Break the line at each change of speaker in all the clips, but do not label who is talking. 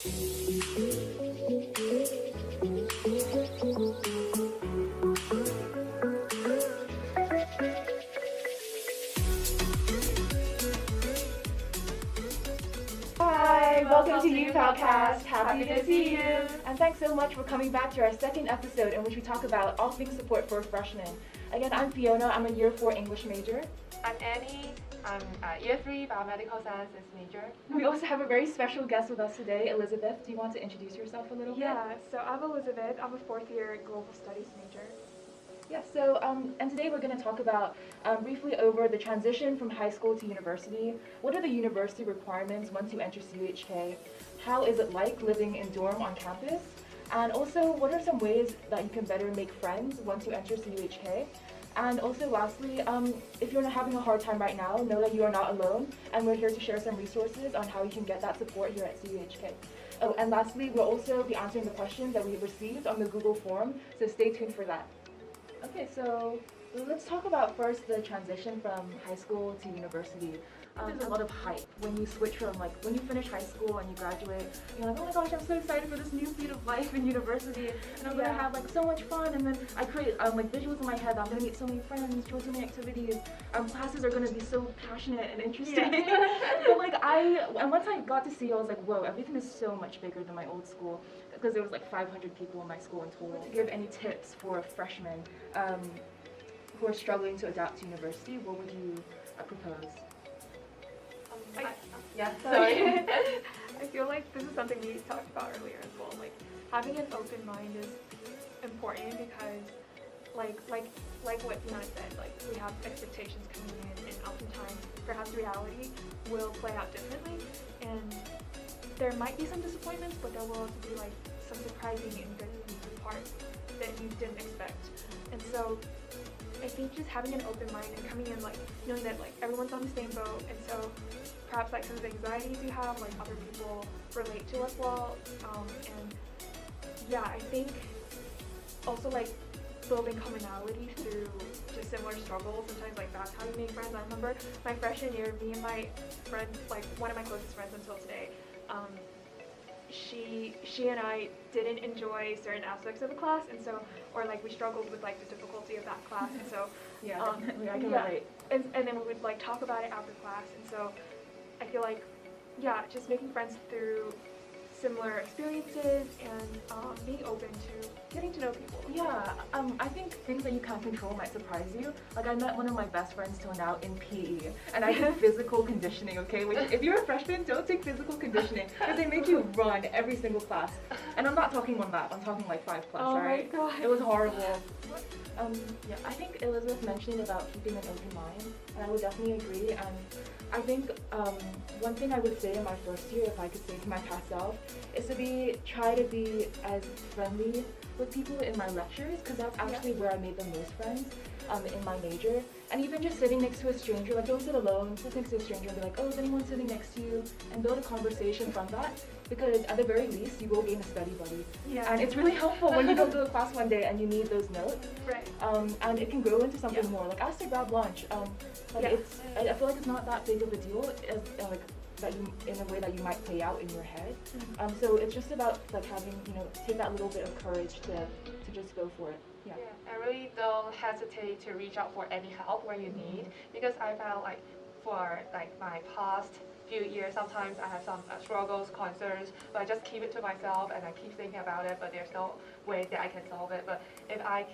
Hi, welcome to uPalCast. Happy to see you. And thanks so much for coming back to our second episode in which we talk about all things support for freshmen. Again, I'm Fiona. I'm a year 4 English major.
I'm Annie. I'm year 3 biomedical sciences major.
We also have a very special guest with us today, Elizabeth. Do you want to introduce yourself a little bit?
Yeah, so I'm Elizabeth. I'm a 4th year global studies major.
Yeah, so, and today we're going to talk about briefly over the transition from high school to university. What are the university requirements once you enter CUHK? How is it like living in dorm on campus? And also, what are some ways that you can better make friends once you enter CUHK? And also, lastly, if you're having a hard time right now, know that you are not alone, and we're here to share some resources on how you can get that support here at CUHK. Oh, and lastly, we'll also be answering the questions that we received on the Google form, so stay tuned for that. Okay, so let's talk about first the transition from high school to university. There's a lot of hype when you switch from, like, when you finish high school and you graduate, you're like, oh my gosh, I'm so excited for this new feat of life in university, and I'm gonna have like so much fun, and then I create like visuals in my head that I'm gonna meet so many friends, join so many activities, classes are gonna be so passionate and interesting. But like and once I got to see, I was like, whoa, everything is so much bigger than my old school, because there was like 500 people in my school in total. To give any tips for freshmen who are struggling to adapt to university, what would you propose?
Sorry. I feel like this is something we talked about earlier as well. Like, having an open mind is important because, like what Fiona said, like, we have expectations coming in, and oftentimes perhaps reality will play out differently, and there might be some disappointments, but there will also be like some surprising and good parts that you didn't expect. And so I think just having an open mind and coming in like knowing that like everyone's on the same boat, and so perhaps like some of the anxieties you have, like other people relate to as well. And yeah, I think also like building commonality through just similar struggles. Sometimes like that's how you make friends. I remember my freshman year, me and my friend, like one of my closest friends until today, she and I didn't enjoy certain aspects of the class, and so, or like we struggled with like the difficulty of that class, and so
I can relate.
And then we would like talk about it after class, and so I feel like just making friends through similar experiences and being open to getting to know people.
Yeah, I think things that you can't control might surprise you. Like, I met one of my best friends till now in PE, and I did physical conditioning, okay? Which, if you're a freshman, don't take physical conditioning, because they make you run every single class. And I'm not talking 1 lap, I'm talking like 5 plus, alright?
Oh my god.
It was horrible. Yeah, I think Elizabeth mentioned about keeping an open mind, and I would definitely agree. And I think one thing I would say in my first year, if I could say to my past self, is to try to be as friendly with people in my lectures, because that's actually where I made the most friends in my major. And even just sitting next to a stranger, like don't sit alone, sit next to a stranger and be like, oh, is anyone sitting next to you? And build a conversation from that, because at the very least, you will gain a study buddy.
Yeah.
And it's really helpful when you go to a class one day and you need those notes.
Right.
And it can grow into something more. Like, ask to grab lunch. I feel like it's not that big of a deal as that you, in a way that you might play out in your head. So it's just about like having, take that little bit of courage to just go for it. Yeah.
And really don't hesitate to reach out for any help where you need, because I found like for like my past few years, sometimes I have some struggles, concerns, but I just keep it to myself and I keep thinking about it, but there's no way that I can solve it. But if I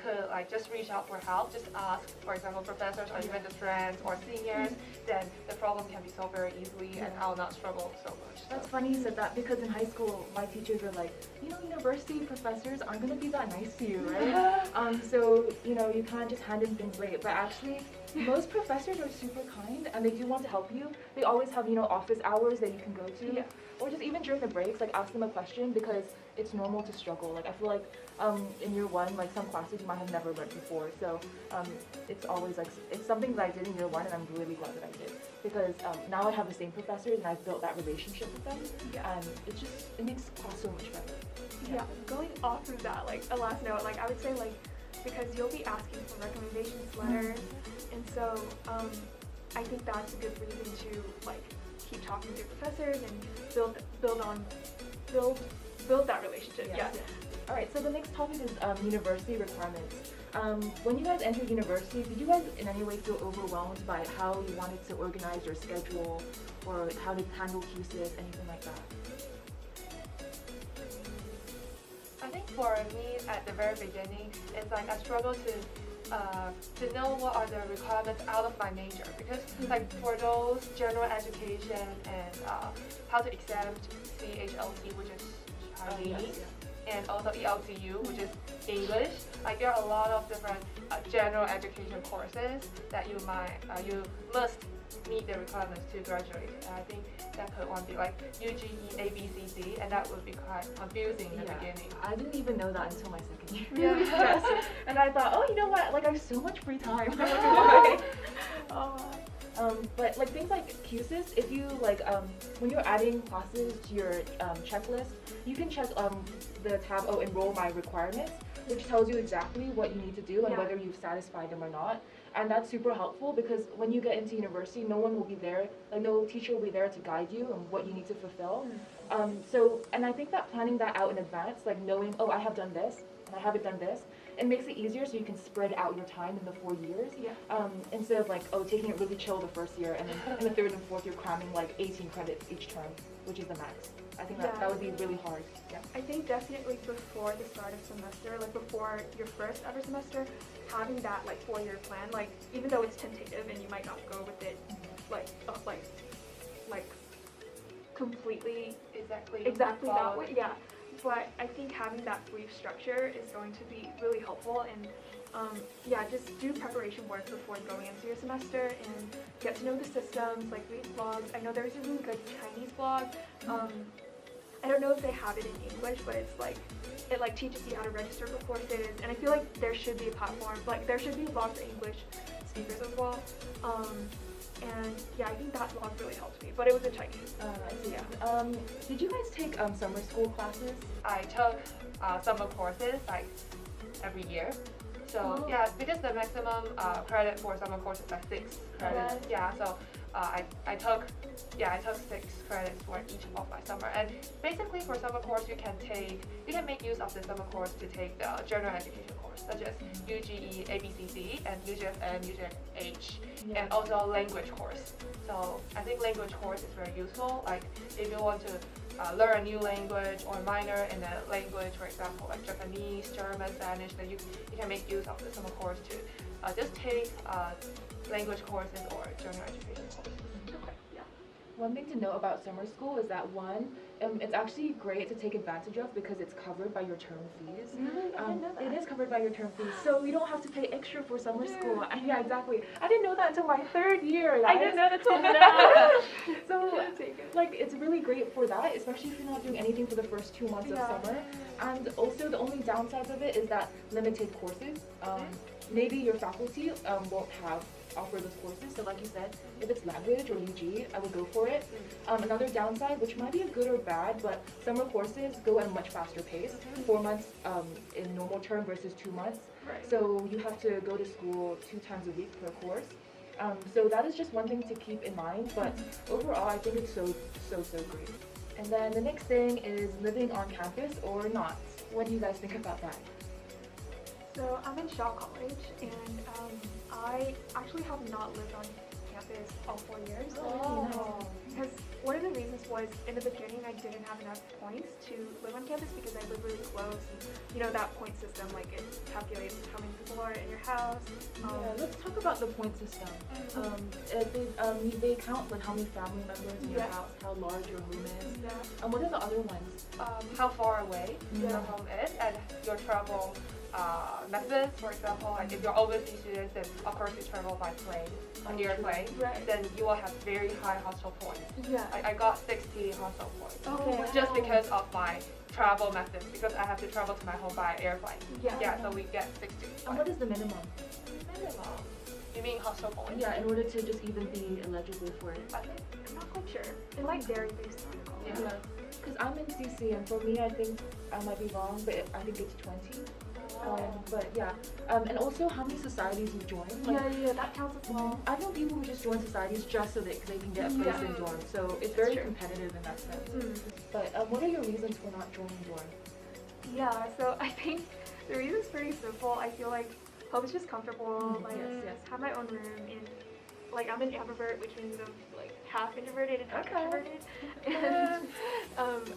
could like just reach out for help, just ask, for example, professors or even the friends or seniors, then the problem can be solved very easily and I'll not struggle so much.
That's funny you said that, because in high school, my teachers were like, university professors aren't going to be that nice to you, right? So, you can't just hand in things late, but actually, most professors are super kind and they do want to help you. They always have, office hours that you can go to, or just even during the breaks, like ask them a question, because it's normal to struggle. Like, I feel like in year 1, like some classes you might have never learned before, so it's always like, it's something that I did in year 1 and I'm really glad that I did, because now I have the same professors and I've built that relationship with them, and it makes class so much better.
Yeah, going off of that, like a last note, like I would say, like, because you'll be asking for recommendations letters, and so I think that's a good reason to like keep talking to professors and build that relationship.
Yes,
Yeah.
yes. All right, so the next topic is university requirements. When you guys entered university, did you guys in any way feel overwhelmed by how you wanted to organize your schedule or how to handle QSIS, anything like that?
I think for me at the very beginning, it's like I struggle to know what are the requirements out of my major, because like for those general education and how to exempt CHLT, which is Chinese, and also ELTU, which is English. Like there are a lot of different general education courses that you must meet the requirements to graduate. And I think that could one be like UGE, ABCD, and that would be quite confusing in the beginning.
I didn't even know that until my second year.
Yeah.
Yes. And I thought, oh, you know what? Like I have so much free time. But like things like QSIS, if you like when you're adding classes to your checklist, you can check the tab enroll my requirements, which tells you exactly what you need to do and whether you've satisfied them or not. And that's super helpful because when you get into university, no one will be there, like no teacher will be there to guide you on what you need to fulfill. And I think that planning that out in advance, like knowing, oh, I have done this and I haven't done this, it makes it easier so you can spread out your time in the 4 years. Instead of like, oh, taking it really chill the first year and then in the third and fourth you're cramming like 18 credits each term, which is the max. I think that would be really hard. Yeah.
I think definitely before the start of semester, like before your first ever semester, having that like 4-year plan, like even though it's tentative and you might not go with it like completely exactly that way, but I think having that brief structure is going to be really helpful, and just do preparation work before going into your semester and get to know the systems, like read blogs. I know there's a really good Chinese blog. I don't know if they have it in English, but it's like it like teaches you how to register for courses, and I feel like there should be a platform, like there should be blogs for English speakers as well. And I think that blog really helped me, but it was in Chinese.
Did you guys take summer school classes?
I took summer courses like every year. So because the maximum credit for summer course is like 6 credits. So I took 6 credits for each of my summer. And basically for summer course you can make use of the summer course to take the general education course, such as UGE, ABCD, and UGFN, UGH, and also language course. So I think language course is very useful. Like if you want to learn a new language or minor in a language, for example, like Japanese, German, Spanish, then you can make use of the summer course to just take language courses or general education courses.
One thing to know about summer school is that it's actually great to take advantage of because it's covered by your term fees. It is covered by your term fees, so you don't have to pay extra for summer school. Yeah, exactly. I didn't know that until my 3rd year.
I didn't know that until now.
So, like, it's really great for that, especially if you're not doing anything for the first 2 months of summer. And also, the only downside of it is that limited courses. Maybe your faculty won't offer those courses. So like you said, if it's language or UG, I would go for it. Another downside, which might be a good or bad, but summer courses go at a much faster pace. 4 months in normal term versus 2 months. So you have to go to school 2 times a week per course. So that is just one thing to keep in mind. But overall, I think it's so great. And then the next thing is living on campus or not. What do you guys think about that?
So I'm in Shaw College, and I actually have not lived on campus all 4 years. Because one of the reasons was in the beginning I didn't have enough points to live on campus because I live really close, and that point system, like it calculates how many people are in your house.
Let's talk about the point system. They count like how many family members in your house, how large your room is. What are the other ones?
How far away your home is and your travel methods. For example, like if you're overseas students, then of course you travel by plane, airplane, then you will have very high hostel points. I got 60 hostel points just because of my travel methods, because I have to travel to my home by airplane. So we get 60.
And what is the minimum?
Minimum? You mean hostel points?
Yeah, in order to just even be eligible for it.
I'm not quite sure. It might vary based on the college.
Because I'm in CC, and for me, I think I might be wrong, but I think it's 20. But yeah, and also how many societies you join.
Yeah, that counts as well.
I know people who just join societies just so that they can get a place in dorm. So it's very competitive in that sense. But what are your reasons for not joining dorm?
Yeah, so I think the reason's pretty simple. I feel like home is just comfortable. Like, have my own room, and like I'm an ambivert, which means I'm like half introverted and half extroverted. And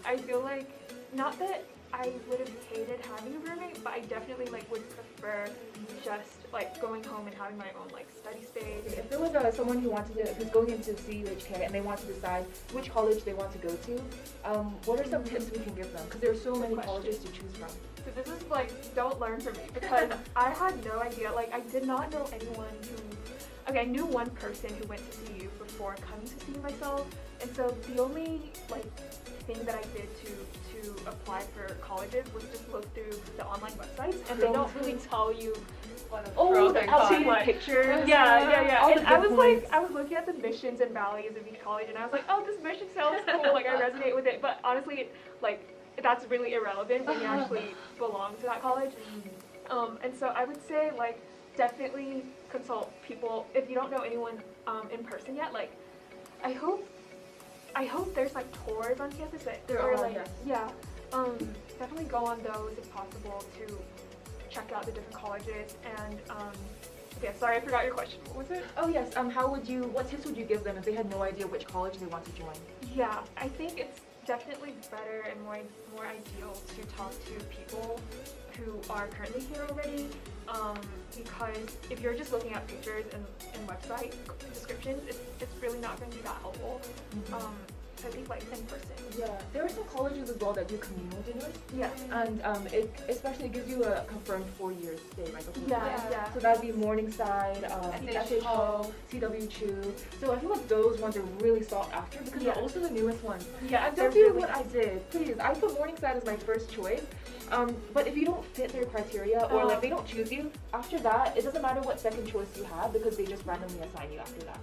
I feel like not that I would have hated having a roommate, but I definitely like would prefer just like going home and having my own like study space.
If there was someone who's going into CUHK and they want to decide which college they want to go to, what are some tips we can give them? Because there are so many colleges to choose from.
So this is like, don't learn from me, because I had no idea. Like, I did not know anyone who, okay, I knew one person who went to CU before coming to CU myself, and so the only like thing that I did to apply for colleges was just look through the online websites, and they don't really tell you
the outdated pictures.
Yeah. And I was looking at the missions and values of each college, and I was like, oh, this mission sounds cool, like I resonate with it. But honestly, like, that's really irrelevant when you actually belong to that college. And so I would say, like, definitely consult people if you don't know anyone in person yet. Like, I hope there's like tours on campus that definitely go on those if possible to check out the different colleges. And sorry, I forgot your question. What was it?
Oh yes. What tips would you give them if they had no idea which college they want to join?
Yeah, I think it's definitely better and more ideal to talk to people who are currently here already, because if you're just looking at pictures and website descriptions, it's really not going to be that helpful. So I think like in person.
Yeah, there are some colleges as well that do communal dinners.
Yeah.
And it especially gives you a confirmed 4 years stay, like a whole
Yeah.
So that'd be Morningside, SHO, CW2. So I feel like those ones are really sought after because they're also the newest ones.
Yeah.
And don't do what I did, please. I put Morningside as my first choice. But if you don't fit their criteria or like they don't choose you, after that, it doesn't matter what second choice you have because they just randomly assign you after that.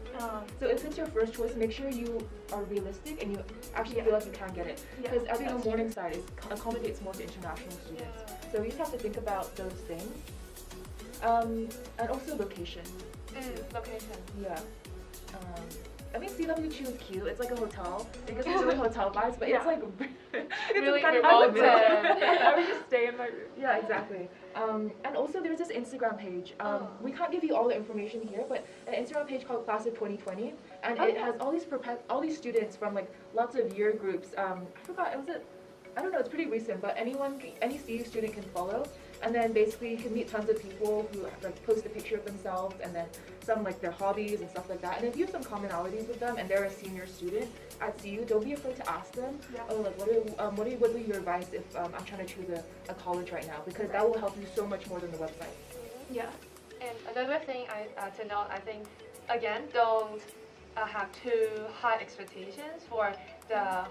So if it's your first choice, make sure you are realistic and you actually feel like you can get it. Because as you know, Morningside accommodates more to international students. So you just have to think about those things. And also location.
Location.
Yeah. I mean, CW2 is cute. It's like a hotel. It gives me really hotel vibes, but it's like it's
really
kind
remote.
I would just stay in my room.
Yeah, exactly. And also there's this Instagram page. We can't give you all the information here, but an Instagram page called Class of 2020, and it has all these students from like lots of year groups. I forgot, I don't know, it's pretty recent, but any CU student can follow. And then basically you can meet tons of people who like post a picture of themselves and then some like their hobbies and stuff like that. And if you have some commonalities with them and they're a senior student at CU, don't be afraid to ask them, like what would be your advice if I'm trying to choose a college right now, because that will help you so much more than the website.
Yeah. And another thing to note, I think, again, don't have too high expectations for the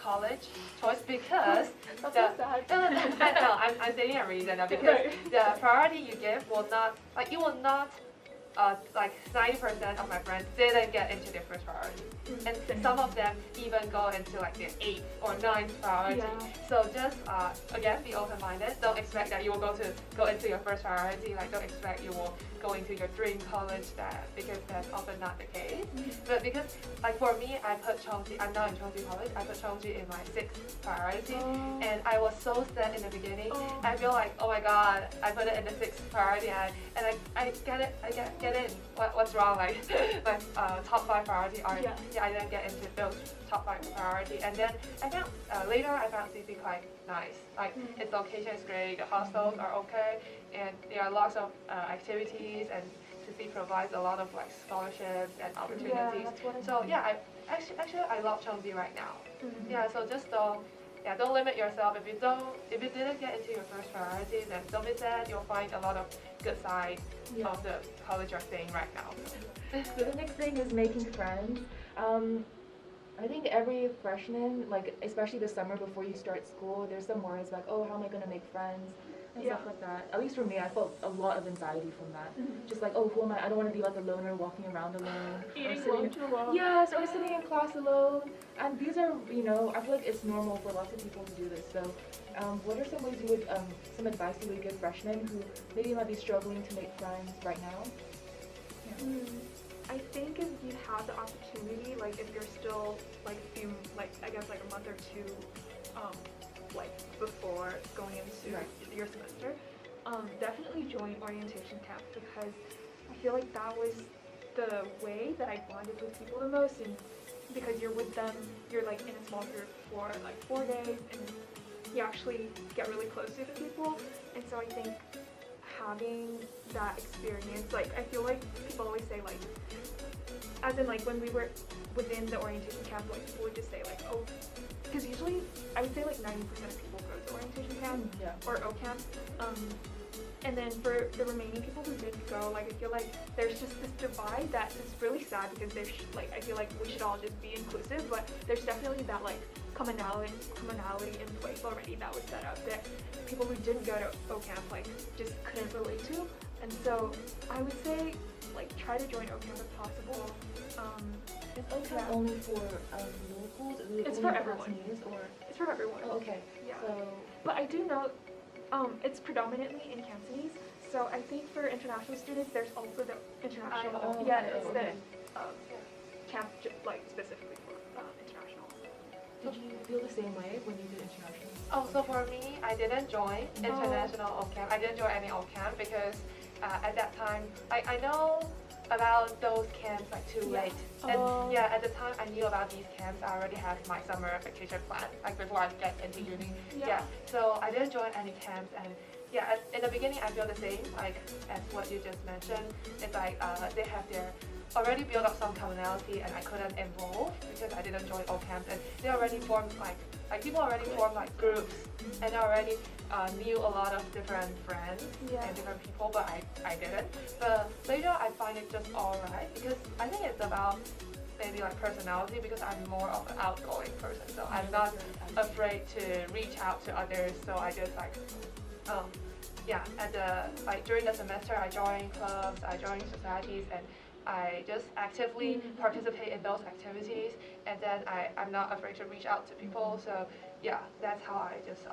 college choice, because I'm stating a reason because the priority you give will not, like, you will not, like 90% of my friends didn't get into their first priority, and some of them even go into like their 8th or 9th priority. So just again, be open-minded. Don't expect that you will go into your first priority. Like, don't expect you will go into your dream college, because that's often not the case. But because, like, for me, I'm now in Chongji College. I put Chongji in my 6th priority, and I was so sad in the beginning. I feel like, oh my god, I put it in the 6th priority, and I get in. What's wrong? Like my top 5 priority are I didn't get into those top 5 priority, and then I found later I found CC quite nice. Like its location is great, the hostels are okay, and there are lots of activities, and CC provides a lot of like scholarships and opportunities. So I actually love Chongji right now. So just don't limit yourself. If you didn't get into your first priority, then don't be sad. You'll find a lot of good side of the college you're staying right now.
So the next thing is making friends. I think every freshman, like especially the summer before you start school, there's some worries like, oh, how am I going to make friends? and
Yeah.
stuff like that. At least for me, I felt a lot of anxiety from that.
Mhm.
Just like, oh, who am I? I don't want to be like a loner walking around alone.
Eating
or sitting,
lunch alone.
yes, or sitting in class alone. And these are, I feel like it's normal for lots of people to do this. So, what are some ways you would, some advice you would give freshmen who maybe might be struggling to make friends right now?
I think if you have the opportunity, like if you're still like I guess like a month or two, like before going into
Right.
your semester, definitely join orientation camp, because I feel like that was the way that I bonded with people the most, and because you're with them, you're like in a small group for like 4 days, and you actually get really close to the people, and so I think having that experience, like I feel like people always say like, as in like when we were within the orientation camp, like people would just say like, oh, because usually I would say like 90% of people go to orientation camp
Yeah.
or O camp, and then for the remaining people who didn't go, like I feel like there's just this divide that is really sad, because there's like I feel like we should all just be inclusive, but there's definitely that like commonality in place already that was set up that people who didn't go to O camp like just couldn't relate to, and so I would say like try to join O camp if possible.
Is OCAM
Yeah.
only for locals? Is it
It's
only
for everyone.
Cantonese, or?
It's for everyone.
Oh, okay.
Yeah.
So,
But I do know it's predominantly in Cantonese, so I think for international students there's also the international.
Oh,
yeah,
okay,
it's
okay.
the camp like specifically for international.
did you feel the same way when you did international?
Oh, so for me, I didn't join international OCamp. I didn't join any OCamp because at that time, I know about those camps like too
Yeah.
late. And at the time I knew about these camps, I already had my summer vacation plan, like before I get into uni.
Yeah.
So I didn't join any camps, and in the beginning I feel the same, like as what you just mentioned. It's like they have their already built up some commonality, and I couldn't involve because I didn't join all camps, and they already formed like people already formed like groups, and I already knew a lot of different friends and different people, but I didn't. But later I find it just alright, because I think it's about maybe like personality, because I'm more of an outgoing person, so I'm not afraid to reach out to others. So I just like at the during the semester I joined clubs, I joined societies, and I just actively participate in those activities, and then I'm not afraid to reach out to people. So that's how I just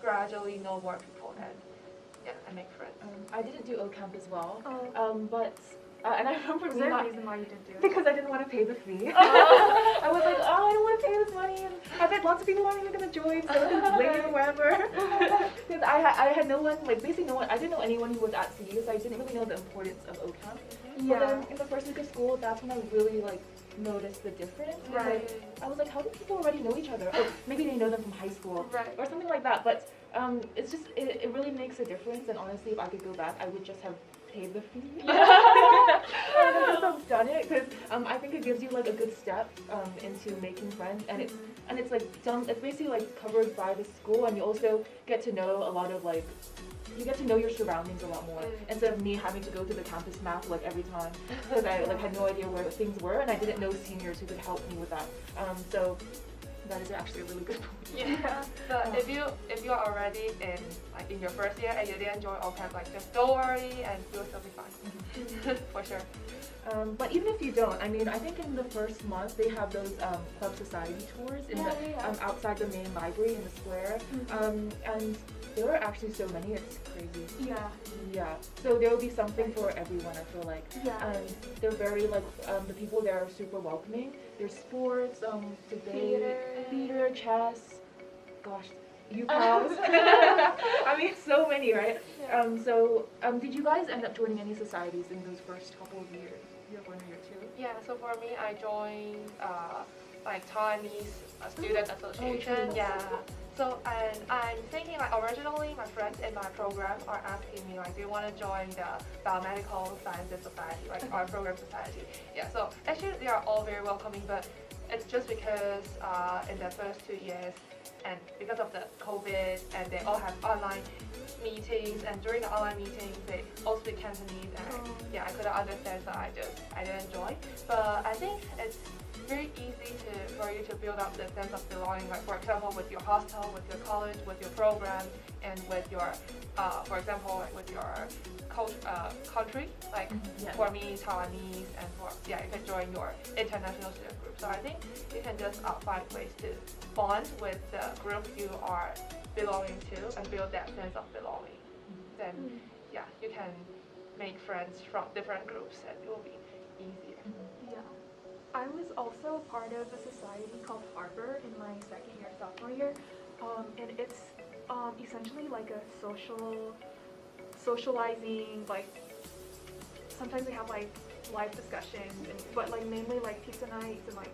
gradually know more people, and I make friends.
I didn't do OCamp as well,
Oh.
but and I remember
Was
me
there a
not,
reason why you didn't do it?
because I didn't want to pay the fee. I was like, I don't want to pay this money, and I bet lots of people aren't even going to join, so I'm just leave or whatever. Because I had no one, like basically no one, I didn't know anyone who was at CU, so I didn't really know the importance of OCamp. But then in the first week of school, that's when I really like noticed the difference.
Right.
Like, I was like, how do people already know each other? Oh, maybe they know them from high school,
Right.
or something like that. But it's just it really makes a difference. And honestly, if I could go back, I would just have paid the fee. I would just have done it, because I think it gives you like a good step into making friends, and it's like it's basically like covered by the school, and you also get to know a lot of like. You get to know your surroundings a lot more, instead of me having to go to the campus map like every time, because I like had no idea where things were, and I didn't know seniors who could help me with that. So that is actually a really good point.
Yeah. But if you are already in your first year and you didn't join OCamp, like just don't worry, and you'll still be fine. For sure.
But even if you don't, I mean, I think in the first month they have those club society tours in outside the main library in the square, and there are actually so many, it's crazy. Yeah. So there will be something for everyone, I feel like. They're very like the people there are super welcoming. There's sports, debate, theater, chess. Gosh, uPals. I mean, so many, right? Did you guys end up joining any societies in those first couple of years? Year 1 or year 2?
Yeah. So for me, I joined like Taiwanese Student Association. So and I'm thinking like originally my friends in my program are asking me like, do you want to join the Biomedical Sciences Society, like our program society? So actually they are all very welcoming, but it's just because in the first 2 years, and because of the COVID, and they all have online meetings, and during the online meetings they all speak Cantonese, and I couldn't understand, so I didn't join. But I think it's very easy for you to build up the sense of belonging. Like for example, with your hostel, with your college, with your program, and with your, for example, like with your country. Like for me, Taiwanese, and for you can join your international student group. So I think you can just find ways to bond with the group you are belonging to and build that sense of belonging. Then you can make friends from different groups and it will be easier.
Yeah. I was also part of a society called Harbor in my second year, sophomore year, and it's essentially like a socializing, like sometimes we have like live discussions, but like mainly like pizza nights and like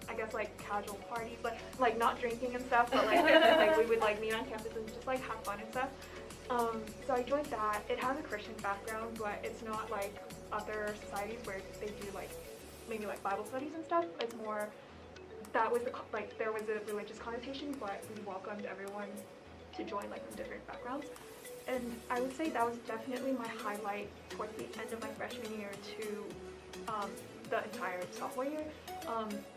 I guess like casual parties, like not drinking and stuff, but like we would like meet on campus and just like have fun and stuff. So I joined that. It has a Christian background, but it's not like other societies where they do like maybe like Bible studies and stuff. It's more that was there was a religious connotation, but we welcomed everyone to join like from different backgrounds. And I would say that was definitely my highlight towards the end of my freshman year to the entire sophomore year,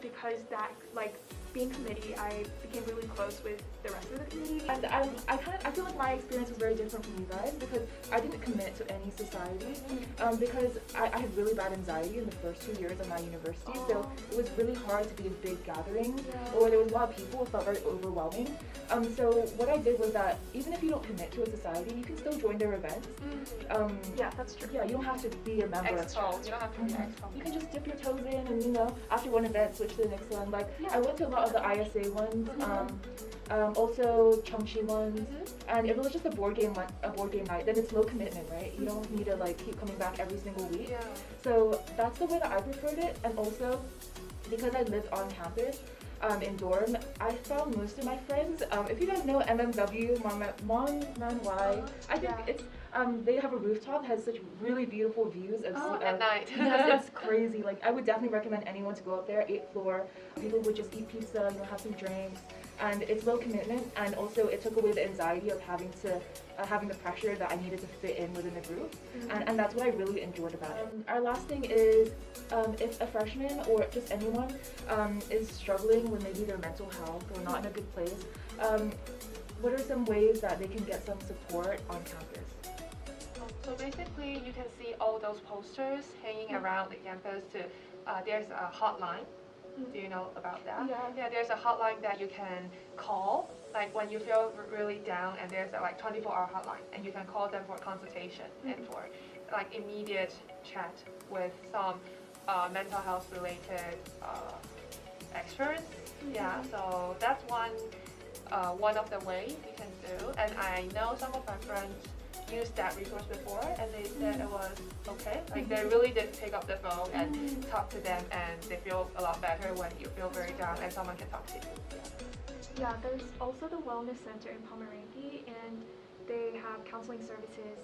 because that like being committee, I became really close with the rest of the committee.
And I feel like my experience was very different from you guys because I didn't commit to any society because I had really bad anxiety in the first 2 years of my university. So it was really hard to be in big gatherings or where there was a lot of people. It felt very overwhelming. So what I did was that even if you don't commit to a society, you can still join their events.
Yeah, that's true.
Yeah, you don't have to be a member.
Exposed. You don't have to be exposed.
You can just dip your toes in and after one event switch to the next one. Like I went to a lot of the ISA ones, also Cheongshi ones, and if it was just a board game night, then it's low commitment, right? You don't need to like keep coming back every single week.
Yeah.
So that's the way that I preferred it, and also because I lived on campus. In dorm, I found most of my friends. If you guys know MMW, Monmanwai, I think it's they have a rooftop that has such really beautiful views of
at night.
Yes, it's crazy. Like I would definitely recommend anyone to go up there. 8th floor. People would just eat pizza, have some drinks, and it's low commitment. And also, it took away the anxiety of having the pressure that I needed to fit in within the group. And that's what I really enjoyed about it. Our last thing is, if a freshman or just anyone is struggling with maybe their mental health or not in a good place, what are some ways that they can get some support on campus?
So basically, you can see all those posters hanging around the campus. There's a hotline. Do you know about that? Yeah, there's a hotline that you can call, like when you feel really down, and there's a like 24-hour hotline, and you can call them for consultation and for like immediate chat with some mental health related experts. Yeah, so that's one of the ways you can do. And I know some of my friends used that resource before and they said it was okay. Like they really did pick up the phone and talk to them, and they feel a lot better when you feel very down and someone can talk to you.
Yeah, there's also the Wellness Center in Pomerangi, and they have counseling services.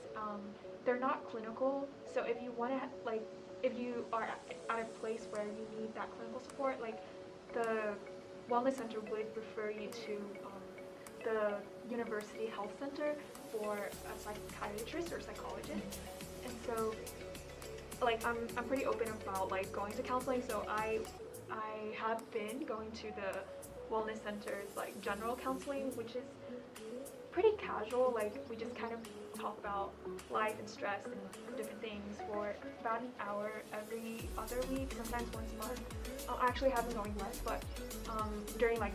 They're not clinical, so if you want to, if you are at a place where you need that clinical support, the Wellness Center would refer you to the University Health Center for a psychiatrist or psychologist. And so, I'm pretty open about going to counseling. So I have been going to the Wellness Center's general counseling, which is pretty casual. We just kind of talk about life and stress and different things for about an hour every other week, sometimes once a month. I actually have been going less, but during the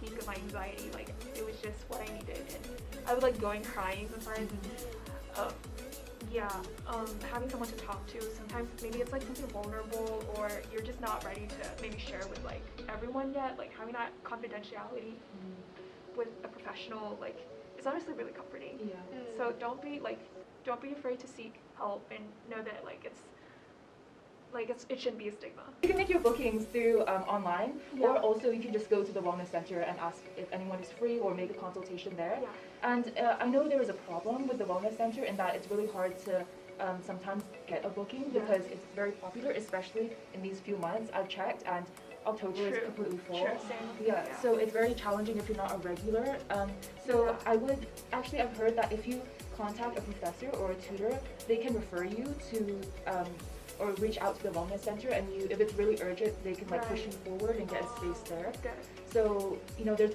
peak of my anxiety, it was just what I needed, and I would go and crying sometimes. And, having someone to talk to. Sometimes maybe it's something vulnerable, or you're just not ready to maybe share with everyone yet. Having that confidentiality with a professional, it's honestly really comforting.
Yeah.
So don't be afraid to seek help, and know that it shouldn't be a stigma.
You can make your bookings through online, or also you can just go to the Wellness Center and ask if anyone is free or make a consultation there.
Yeah.
And I know there is a problem with the Wellness Center in that it's really hard to sometimes get a booking because it's very popular, especially in these few months. I've checked and October is completely full.
True. Same.
Yeah, so it's very challenging if you're not a regular. I've heard that if you contact a professor or a tutor, they can refer you to or reach out to the wellness center, and if it's really urgent, they can like push you forward and get a space there.
Good.
So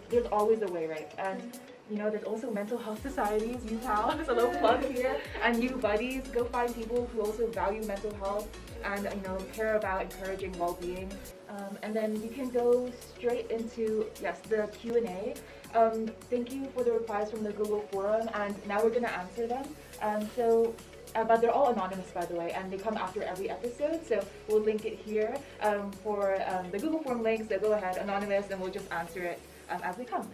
there's always a way, right? And there's also mental health societies, uPals, a little plug here, and uBuddies. Go find people who also value mental health and care about encouraging well-being. And then we can go straight into the Q&A. Thank you for the replies from the Google forum, and now we're gonna answer them. But they're all anonymous, by the way, and they come after every episode, so we'll link it here for the Google form link, so go ahead, anonymous, and we'll just answer it as we come.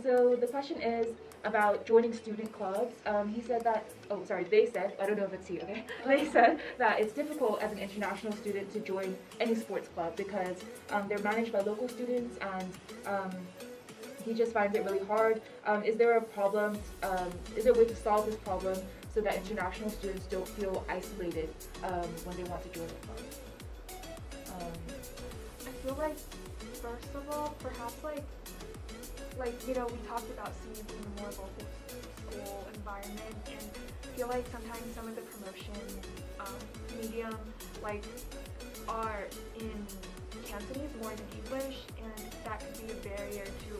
So the question is about joining student clubs. They said, I don't know if it's you, okay? They said that it's difficult as an international student to join any sports club because they're managed by local students, and he just finds it really hard. Is there a problem, is there a way to solve this problem so that international students don't feel isolated when they want to join the club?
I feel like, first of all, perhaps we talked about seeing in a more local school environment, and I feel like sometimes some of the promotion medium are in Cantonese more than English, and that could be a barrier to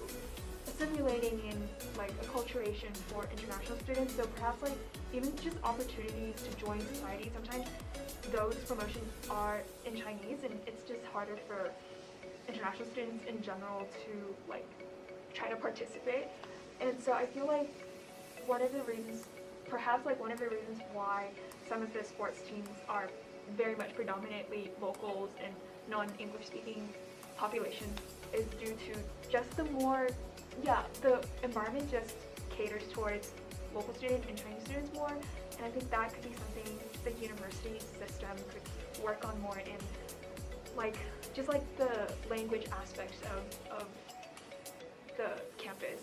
assimilating in acculturation for international students. So perhaps even just opportunities to join society, sometimes those promotions are in Chinese, and it's just harder for international students in general to try to participate. And so I feel like one of the reasons why some of the sports teams are very much predominantly locals and non-English speaking population is due to just the environment just caters towards local students and Chinese students more, and I think that could be something the university system could work on more in the language aspects of the campus,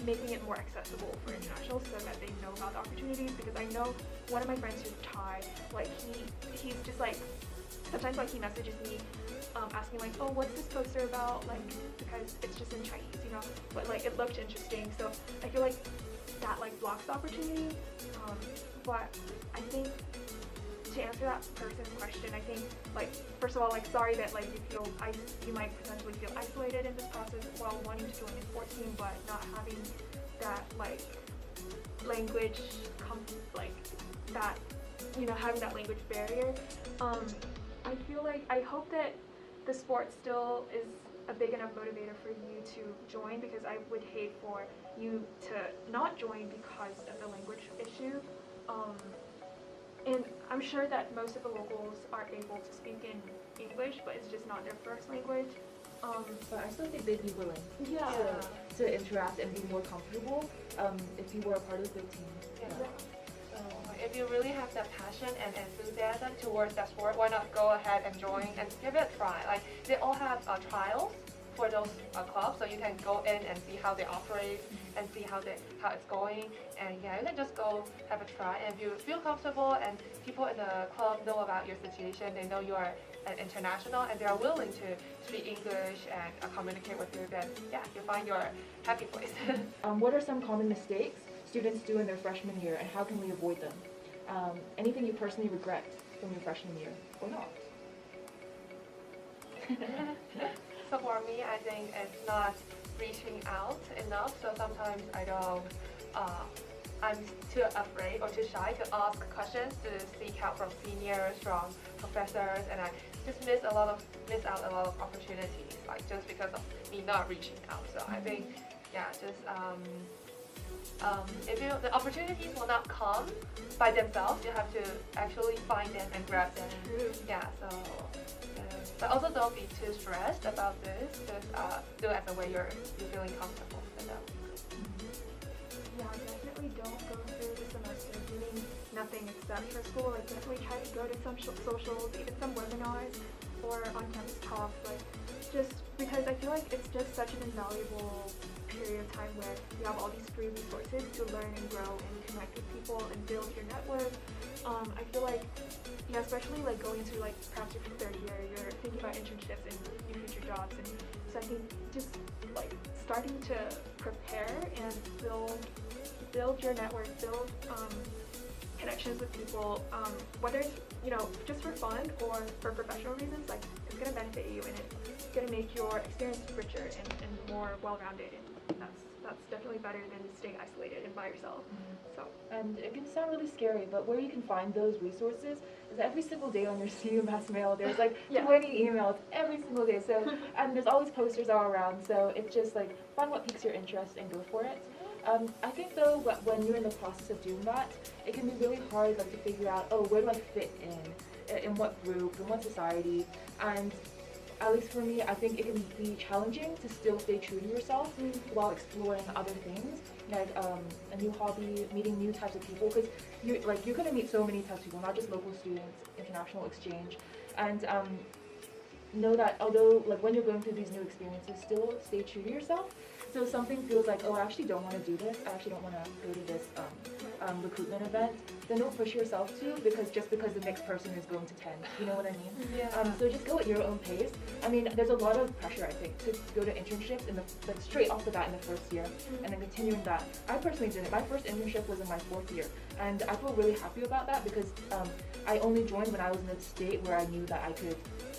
making it more accessible for internationals so that they know about the opportunities. Because I know one of my friends who's Thai, he's just sometimes he messages me asking oh, what's this poster about, because it's just in Chinese, but it looked interesting. So I feel like that blocks the opportunity. But I think to answer that person's question, I think first of all, sorry that you might potentially feel isolated in this process while wanting to join a sports team, but not having that language having that language barrier. I feel I hope that the sport still is a big enough motivator for you to join, because I would hate for you to not join because of the language issue. And I'm sure that most of the locals are able to speak in English, but it's just not their first language.
But I still think they'd be willing to interact and be more comfortable if you were a part of the team.
So if you really have that passion and enthusiasm towards that sport, why not go ahead and join and give it a try? They all have trials for those clubs, so you can go in and see how they operate and see how it's going, and you can just go have a try. And if you feel comfortable and people in the club know about your situation, they know you are an international and they are willing to speak English and communicate with you, then you find your happy place.
What are some common mistakes students do in their freshman year, and how can we avoid them? Anything you personally regret from your freshman year or not?
So for me, I think it's not reaching out enough. So sometimes I'm too afraid or too shy to ask questions, to seek help from seniors, from professors, and I just miss out a lot of opportunities, just because of me not reaching out. So I think, if the opportunities will not come by themselves, you have to actually find them and grab them. But also don't be too stressed about this. Just do it as a way you're feeling comfortable.
Definitely don't go through the semester doing nothing except for school. Definitely try to go to some socials, even some webinars or on-campus talks. Just because I feel like it's just such an invaluable period of time where you have all these free resources to learn and grow and connect with people and build your network. I feel like, especially going to perhaps your third year, you're thinking about internships and your future jobs, and so I think just starting to prepare and build your network, build connections with people, whether it's just for fun or for professional reasons, like it's gonna benefit you and it's gonna make your experience richer and more well-rounded. And that's definitely better than staying isolated and by yourself. So.
And it can sound really scary, but where you can find those resources is every single day on your CU Mass Mail. There's like 20 emails every single day. So, and there's always posters all around. So it's just like find what piques your interest and go for it. I think though, when you're in the process of doing that, it can be really hard like to figure out, oh, where do I fit in what group, in what society, and at least for me, I think it can be challenging to still stay true to yourself while exploring other things, like a new hobby, meeting new types of people, because you're going to meet so many types of people, not just local students, international exchange, and know that although like when you're going through these new experiences, still stay true to yourself. So if something feels like, oh, I actually don't want to do this, I actually don't want to go to this recruitment event, then don't push yourself to because the next person is going to 10. You know what I mean?
Yeah.
So just go at your own pace. I mean, there's a lot of pressure, I think, to go to internships like straight off the bat in the first year, and then continuing that. I personally didn't. My first internship was in my 4th year, and I feel really happy about that because I only joined when I was in a state where I knew that I could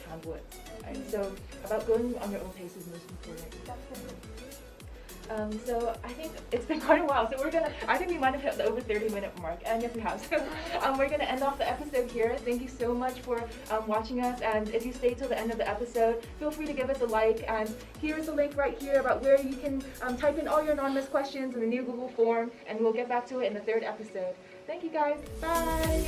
handle it. Right? So about going on your own pace is most important.
Definitely.
So I think it's been quite a while. So I think we might have hit the over 30-minute mark, and yes, we have. So we're gonna end off the episode here. Thank you so much for watching us, and if you stay till the end of the episode, feel free to give us a like. And here's the link right here about where you can type in all your anonymous questions in the new Google form, and we'll get back to it in the 3rd episode. Thank you guys. Bye.